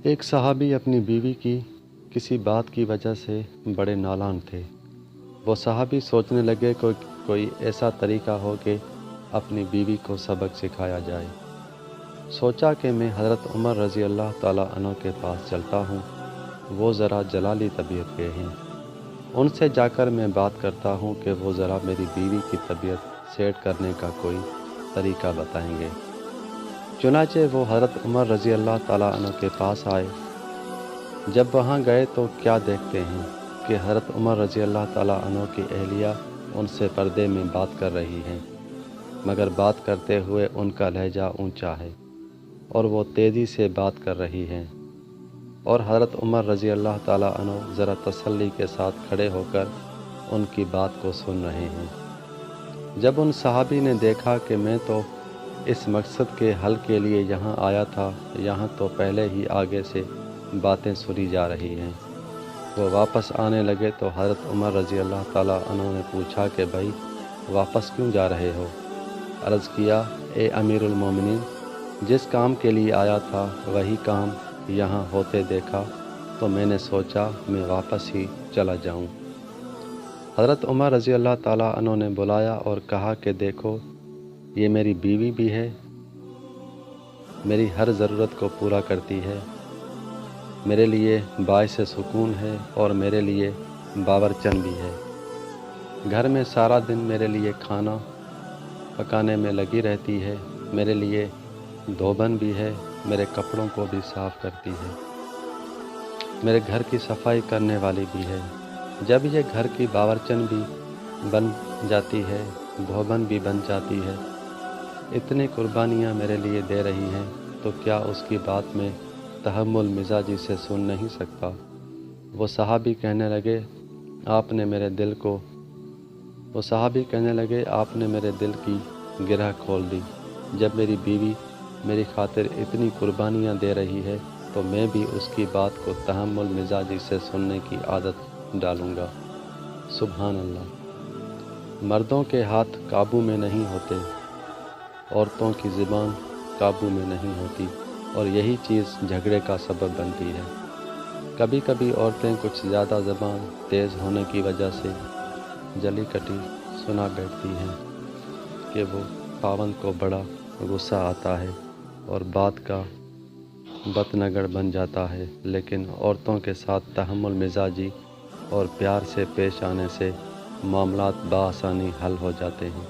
ایک صحابی اپنی بیوی کی کسی بات کی وجہ سے بڑے نالان تھے۔ وہ صحابی سوچنے لگے کوئی ایسا طریقہ ہو کہ اپنی بیوی کو سبق سکھایا جائے۔ سوچا کہ میں حضرت عمر رضی اللہ تعالیٰ عنہ کے پاس چلتا ہوں، وہ ذرا جلالی طبیعت کے ہیں، ان سے جا کر میں بات کرتا ہوں کہ وہ ذرا میری بیوی کی طبیعت سیٹ کرنے کا کوئی طریقہ بتائیں گے۔ چنانچہ وہ حضرت عمر رضی اللہ تعالیٰ عنہ کے پاس آئے۔ جب وہاں گئے تو کیا دیکھتے ہیں کہ حضرت عمر رضی اللہ تعالیٰ عنہ کی اہلیہ ان سے پردے میں بات کر رہی ہیں، مگر بات کرتے ہوئے ان کا لہجہ اونچا ہے اور وہ تیزی سے بات کر رہی ہیں، اور حضرت عمر رضی اللہ تعالیٰ عنہ ذرا تسلی کے ساتھ کھڑے ہو کر ان کی بات کو سن رہے ہیں۔ جب ان صحابی نے دیکھا کہ میں تو اس مقصد کے حل کے لیے یہاں آیا تھا، یہاں تو پہلے ہی آگے سے باتیں سنی جا رہی ہیں، وہ واپس آنے لگے تو حضرت عمر رضی اللہ تعالیٰ عنہ نے پوچھا کہ بھائی واپس کیوں جا رہے ہو؟ عرض کیا، اے امیر المومنین، جس کام کے لیے آیا تھا وہی کام یہاں ہوتے دیکھا تو میں نے سوچا میں واپس ہی چلا جاؤں۔ حضرت عمر رضی اللہ تعالیٰ عنہ نے بلایا اور کہا کہ دیکھو، یہ میری بیوی بھی ہے، میری ہر ضرورت کو پورا کرتی ہے، میرے لیے باعث سکون ہے اور میرے لیے باورچن بھی ہے۔ گھر میں سارا دن میرے لیے کھانا پکانے میں لگی رہتی ہے، میرے لیے دھوبن بھی ہے، میرے کپڑوں کو بھی صاف کرتی ہے، میرے گھر کی صفائی کرنے والی بھی ہے۔ جب یہ گھر کی باورچن بھی بن جاتی ہے، دھوبن بھی بن جاتی ہے، اتنی قربانیاں میرے لیے دے رہی ہیں، تو کیا اس کی بات میں تحمل مزاجی سے سن نہیں سکتا؟ وہ صحابی کہنے لگے آپ نے میرے دل کی گرہ کھول دی۔ جب میری بیوی میری خاطر اتنی قربانیاں دے رہی ہے تو میں بھی اس کی بات کو تحمل مزاجی سے سننے کی عادت ڈالوں گا۔ سبحان اللہ۔ مردوں کے ہاتھ قابو میں نہیں ہوتے، عورتوں کی زبان قابو میں نہیں ہوتی، اور یہی چیز جھگڑے کا سبب بنتی ہے۔ کبھی کبھی عورتیں کچھ زیادہ زبان تیز ہونے کی وجہ سے جلی کٹی سنا بیٹھتی ہیں کہ وہ خاوند کو بڑا غصہ آتا ہے اور بات کا بتنگڑ بن جاتا ہے، لیکن عورتوں کے ساتھ تحمل مزاجی اور پیار سے پیش آنے سے معاملات بآسانی حل ہو جاتے ہیں۔